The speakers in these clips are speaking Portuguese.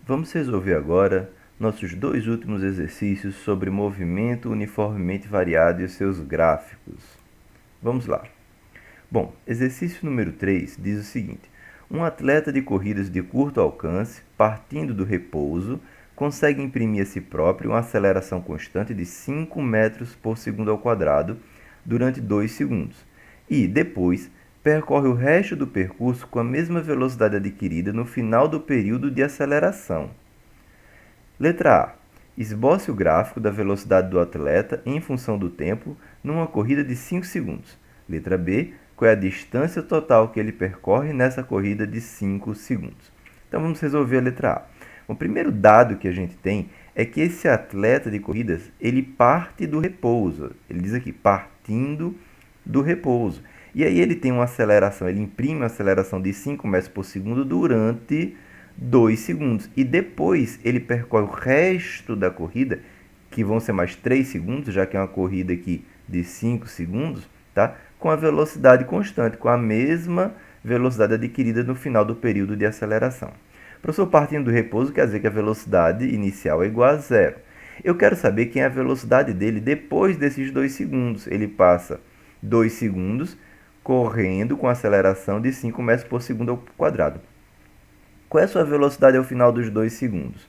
Vamos resolver agora nossos dois últimos exercícios sobre movimento uniformemente variado e seus gráficos. Vamos lá. Bom, exercício número 3 diz o seguinte: um atleta de corridas de curto alcance, partindo do repouso, consegue imprimir a si próprio uma aceleração constante de 5 metros por segundo ao quadrado durante 2 segundos e, depois, percorre o resto do percurso com a mesma velocidade adquirida no final do período de aceleração. Letra A. Esboce o gráfico da velocidade do atleta em função do tempo numa corrida de 5 segundos. Letra B. Qual é a distância total que ele percorre nessa corrida de 5 segundos? Então vamos resolver a letra A. O primeiro dado que a gente tem é que esse atleta de corridas, ele parte do repouso. Ele diz aqui, partindo do repouso. E aí ele tem uma aceleração, ele imprime uma aceleração de 5 metros por segundo durante 2 segundos. E depois ele percorre o resto da corrida, que vão ser mais 3 segundos, já que é uma corrida aqui de 5 segundos, tá? Com a velocidade constante, com a mesma velocidade adquirida no final do período de aceleração. Professor, partindo do repouso, quer dizer que a velocidade inicial é igual a zero. Eu quero saber quem é a velocidade dele depois desses 2 segundos. Ele passa 2 segundos correndo com aceleração de 5 metros por segundo ao quadrado. Qual é a sua velocidade ao final dos 2 segundos?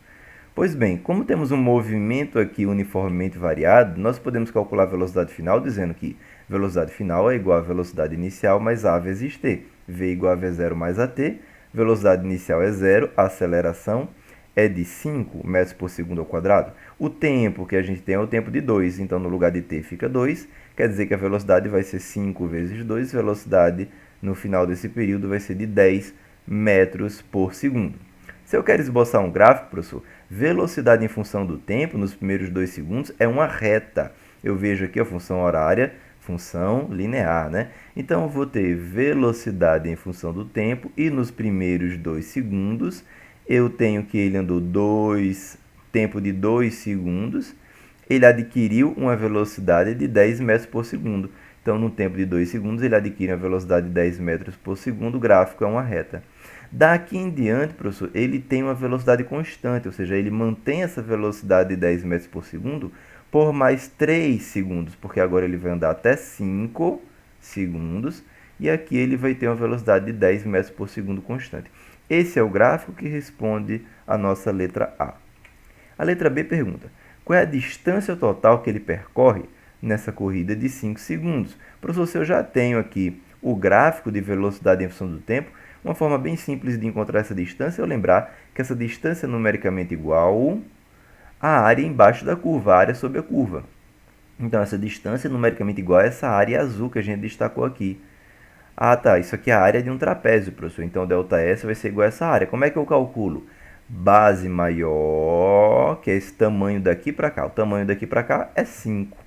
Pois bem, como temos um movimento aqui uniformemente variado, nós podemos calcular a velocidade final dizendo que velocidade final é igual à velocidade inicial mais a vezes t. V igual a V0 mais AT. Velocidade inicial é zero, a aceleração é de 5 metros por segundo ao quadrado. O tempo que a gente tem é o tempo de 2, então no lugar de t fica 2, quer dizer que a velocidade vai ser 5 vezes 2, velocidade no final desse período vai ser de 10 metros por segundo. Se eu quero esboçar um gráfico, professor, velocidade em função do tempo nos primeiros 2 segundos é uma reta. Eu vejo aqui a função horária, função linear, né? Então, eu vou ter velocidade em função do tempo e nos primeiros 2 segundos eu tenho que ele andou tempo de 2 segundos, ele adquiriu uma velocidade de 10 metros por segundo. Então, no tempo de 2 segundos, ele adquire uma velocidade de 10 metros por segundo, o gráfico é uma reta. Daqui em diante, professor, ele tem uma velocidade constante, ou seja, ele mantém essa velocidade de 10 metros por segundo por mais 3 segundos, porque agora ele vai andar até 5 segundos, e aqui ele vai ter uma velocidade de 10 metros por segundo constante. Esse é o gráfico que responde a nossa letra A. A letra B pergunta, qual é a distância total que ele percorre nessa corrida de 5 segundos? Professor, se eu já tenho aqui o gráfico de velocidade em função do tempo, uma forma bem simples de encontrar essa distância é eu lembrar que essa distância é numericamente igual à área embaixo da curva, a área sobre a curva. Então, essa distância é numericamente igual a essa área azul que a gente destacou aqui. Ah, tá, isso aqui é a área de um trapézio, professor. Então, ΔS vai ser igual a essa área. Como é que eu calculo? Base maior, que é esse tamanho daqui para cá. O tamanho daqui para cá é 5.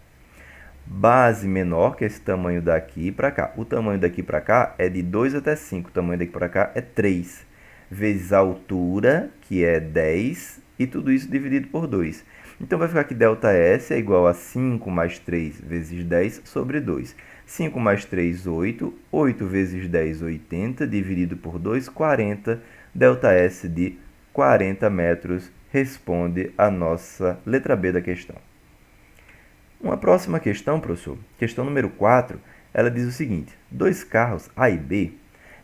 Base menor, que é esse tamanho daqui para cá. O tamanho daqui para cá é de 2 até 5. O tamanho daqui para cá é 3. Vezes a altura, que é 10, e tudo isso dividido por 2. Então, vai ficar que ΔS é igual a 5 mais 3 vezes 10 sobre 2. 5 mais 3, 8. 8 vezes 10, 80. Dividido por 2, 40. ΔS de 40 metros responde a nossa letra B da questão. Uma próxima questão, professor, questão número 4, ela diz o seguinte: dois carros A e B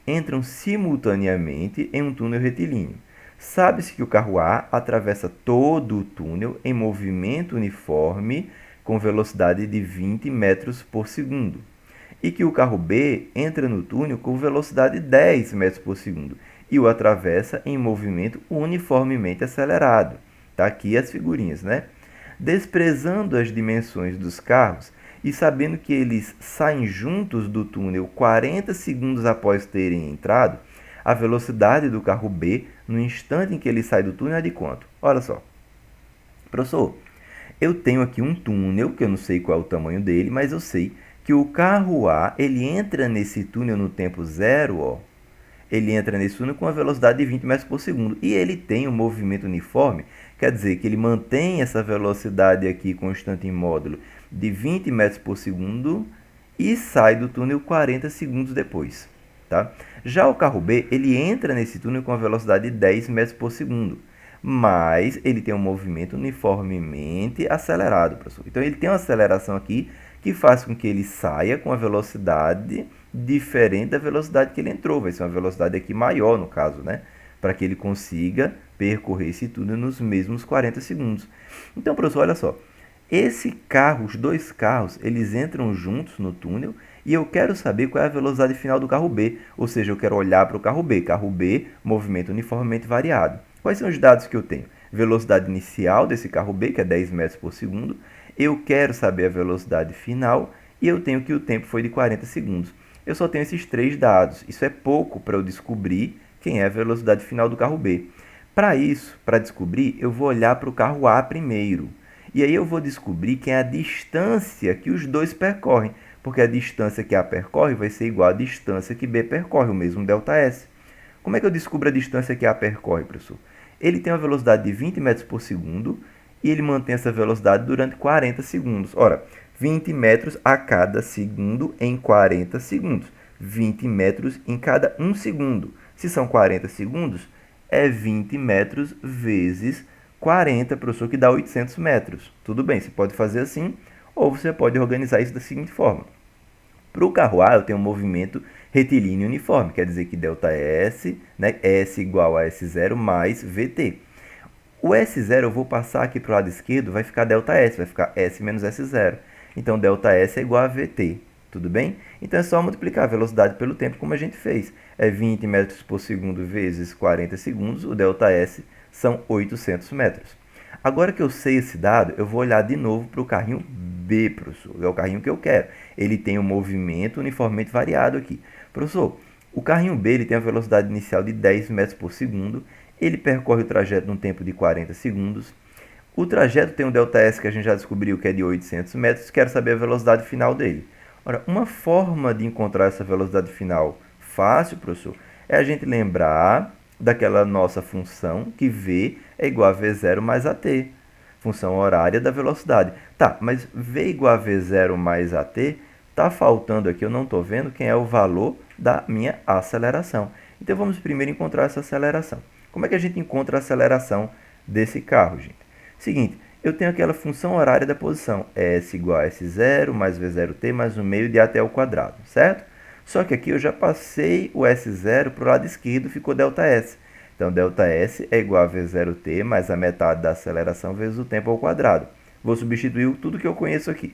entram simultaneamente em um túnel retilíneo. Sabe-se que o carro A atravessa todo o túnel em movimento uniforme com velocidade de 20 metros por segundo e que o carro B entra no túnel com velocidade de 10 metros por segundo e o atravessa em movimento uniformemente acelerado. Tá aqui as figurinhas, né? Desprezando as dimensões dos carros e sabendo que eles saem juntos do túnel 40 segundos após terem entrado, a velocidade do carro B no instante em que ele sai do túnel é de quanto? Olha só. Professor, eu tenho aqui um túnel, que eu não sei qual é o tamanho dele, mas eu sei que o carro A, ele entra nesse túnel no tempo zero, ó. Ele entra nesse túnel com a velocidade de 20 metros por segundo. E ele tem um movimento uniforme, quer dizer que ele mantém essa velocidade aqui constante em módulo de 20 metros por segundo e sai do túnel 40 segundos depois. Tá? Já o carro B, ele entra nesse túnel com a velocidade de 10 metros por segundo. mas ele tem um movimento uniformemente acelerado, professor. Então, ele tem uma aceleração aqui que faz com que ele saia com a velocidade diferente da velocidade que ele entrou. Vai ser uma velocidade aqui maior, no caso, né? Para que ele consiga percorrer esse túnel nos mesmos 40 segundos. Então, professor, olha só. Esse carro, os dois carros, eles entram juntos no túnel e eu quero saber qual é a velocidade final do carro B. Ou seja, eu quero olhar para o carro B. Carro B, movimento uniformemente variado. Quais são os dados que eu tenho? Velocidade inicial desse carro B, que é 10 metros por segundo. Eu quero saber a velocidade final e eu tenho que o tempo foi de 40 segundos. Eu só tenho esses três dados. Isso é pouco para eu descobrir quem é a velocidade final do carro B. Para isso, para descobrir, eu vou olhar para o carro A primeiro. E aí eu vou descobrir quem é a distância que os dois percorrem, porque a distância que A percorre vai ser igual à distância que B percorre, o mesmo ΔS. Como é que eu descubro a distância que A percorre, professor? Ele tem uma velocidade de 20 metros por segundo e ele mantém essa velocidade durante 40 segundos. Ora, 20 metros a cada segundo em 40 segundos. 20 metros em cada 1 segundo. Se são 40 segundos, é 20 metros vezes 40, professor, que dá 800 metros. Tudo bem, você pode fazer assim, ou você pode organizar isso da seguinte forma. Para o carro A, eu tenho um movimento retilíneo uniforme, quer dizer que ΔS, né, S igual a S0 mais VT. O S0 eu vou passar aqui para o lado esquerdo, vai ficar ΔS, vai ficar S menos S0. Então, ΔS é igual a VT, tudo bem? Então, é só multiplicar a velocidade pelo tempo, como a gente fez. É 20 metros por segundo vezes 40 segundos, o ΔS são 800 metros. Agora que eu sei esse dado, eu vou olhar de novo para o carrinho B, professor. É o carrinho que eu quero. Ele tem um movimento uniformemente variado aqui. Professor, o carrinho B ele tem a velocidade inicial de 10 metros por segundo. Ele percorre o trajeto num tempo de 40 segundos. O trajeto tem um ΔS que a gente já descobriu que é de 800 metros. Quero saber a velocidade final dele. Ora, uma forma de encontrar essa velocidade final fácil, professor, é a gente lembrar daquela nossa função que V é igual a V0 mais AT. Função horária da velocidade. Tá, mas V igual a V0 mais AT, tá faltando aqui, eu não estou vendo quem é o valor da minha aceleração. Então, vamos primeiro encontrar essa aceleração. Como é que a gente encontra a aceleração desse carro, gente? Seguinte, eu tenho aquela função horária da posição, S igual a S0 mais V0t mais 1 meio de AT ao quadrado, certo? Só que aqui eu já passei o S0 para o lado esquerdo, ficou ΔS. Então, ΔS é igual a V0t mais a metade da aceleração vezes o tempo ao quadrado. Vou substituir tudo que eu conheço aqui.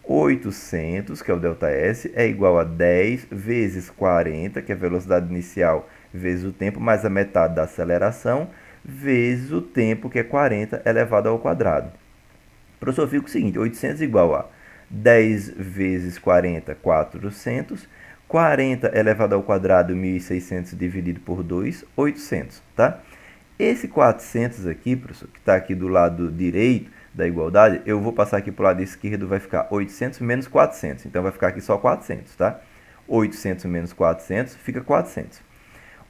800, que é o ΔS, é igual a 10 vezes 40, que é a velocidade inicial, vezes o tempo, mais a metade da aceleração, vezes o tempo, que é 40, elevado ao quadrado. Professor, fica o seguinte, 800 igual a 10 vezes 40, 400, 40 elevado ao quadrado, 1.600 dividido por 2, 800, tá? Esse 400 aqui, professor, que está aqui do lado direito da igualdade, eu vou passar aqui para o lado esquerdo, vai ficar 800 menos 400. Então, vai ficar aqui só 400, tá? 800 menos 400 fica 400.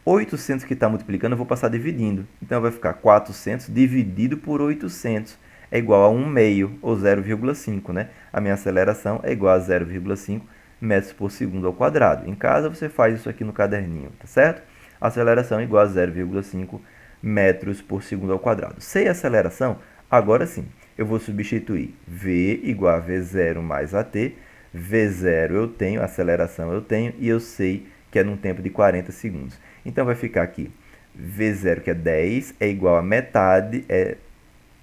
800 que está multiplicando, eu vou passar dividindo. Então, vai ficar 400 dividido por 800. É igual a 1 meio, ou 0,5, né? A minha aceleração é igual a 0,5 metros por segundo ao quadrado. Em casa, você faz isso aqui no caderninho, tá certo? A aceleração é igual a 0,5 metros por segundo ao quadrado. Sei a aceleração? Agora sim, eu vou substituir V igual a V0 mais AT. V0 eu tenho, aceleração eu tenho, e eu sei que é num tempo de 40 segundos. Então, vai ficar aqui, V0, que é 10, é igual a metade,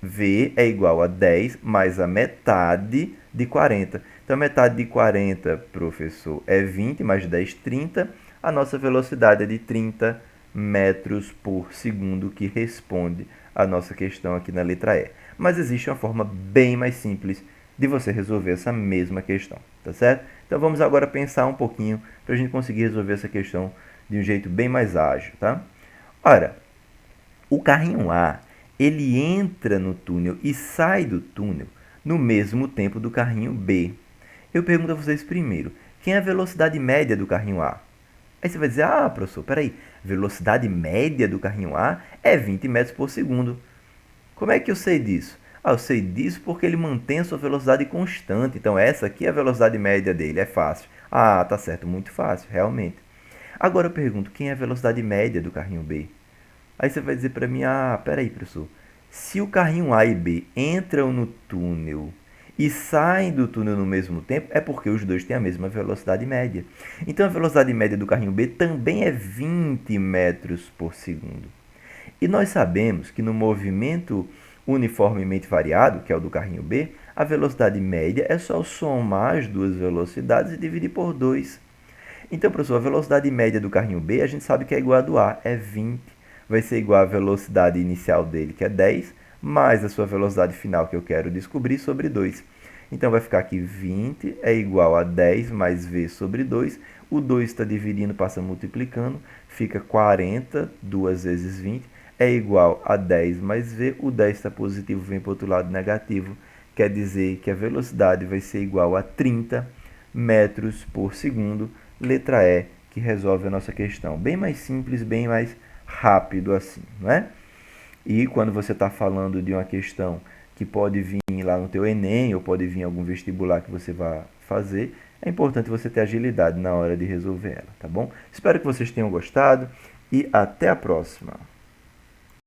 V é igual a 10 mais a metade de 40. Então, metade de 40, professor, é 20, mais 10, 30. A nossa velocidade é de 30 metros por segundo, que responde a nossa questão aqui na letra E. Mas existe uma forma bem mais simples de você resolver essa mesma questão, tá certo? Então, vamos agora pensar um pouquinho para a gente conseguir resolver essa questão de um jeito bem mais ágil, tá? Ora, o carrinho A, ele entra no túnel e sai do túnel no mesmo tempo do carrinho B. Eu pergunto a vocês primeiro, quem é a velocidade média do carrinho A? Aí você vai dizer, ah, professor, peraí, velocidade média do carrinho A é 20 metros por segundo. Como é que eu sei disso? Ah, eu sei disso porque ele mantém a sua velocidade constante. Então, essa aqui é a velocidade média dele, é fácil. Ah, tá certo, muito fácil, realmente. Agora eu pergunto, quem é a velocidade média do carrinho B? Aí você vai dizer para mim, peraí, professor, se o carrinho A e B entram no túnel e saem do túnel no mesmo tempo, é porque os dois têm a mesma velocidade média. Então a velocidade média do carrinho B também é 20 metros por segundo. E nós sabemos que no movimento uniformemente variado, que é o do carrinho B, a velocidade média é só somar as duas velocidades e dividir por 2. Então, professor, a velocidade média do carrinho B a gente sabe que é igual a do A, é 20. Vai ser igual à velocidade inicial dele, que é 10, mais a sua velocidade final, que eu quero descobrir, sobre 2. Então, vai ficar aqui 20 é igual a 10 mais V sobre 2. O 2 está dividindo, passa multiplicando, fica 40, 2 vezes 20, é igual a 10 mais V. O 10 está positivo, vem para o outro lado negativo. Quer dizer que a velocidade vai ser igual a 30 metros por segundo. Letra E, que resolve a nossa questão. Bem mais simples, bem mais rápido assim, não é? E quando você está falando de uma questão que pode vir lá no teu Enem ou pode vir em algum vestibular que você vai fazer, é importante você ter agilidade na hora de resolver ela, tá bom? Espero que vocês tenham gostado e até a próxima!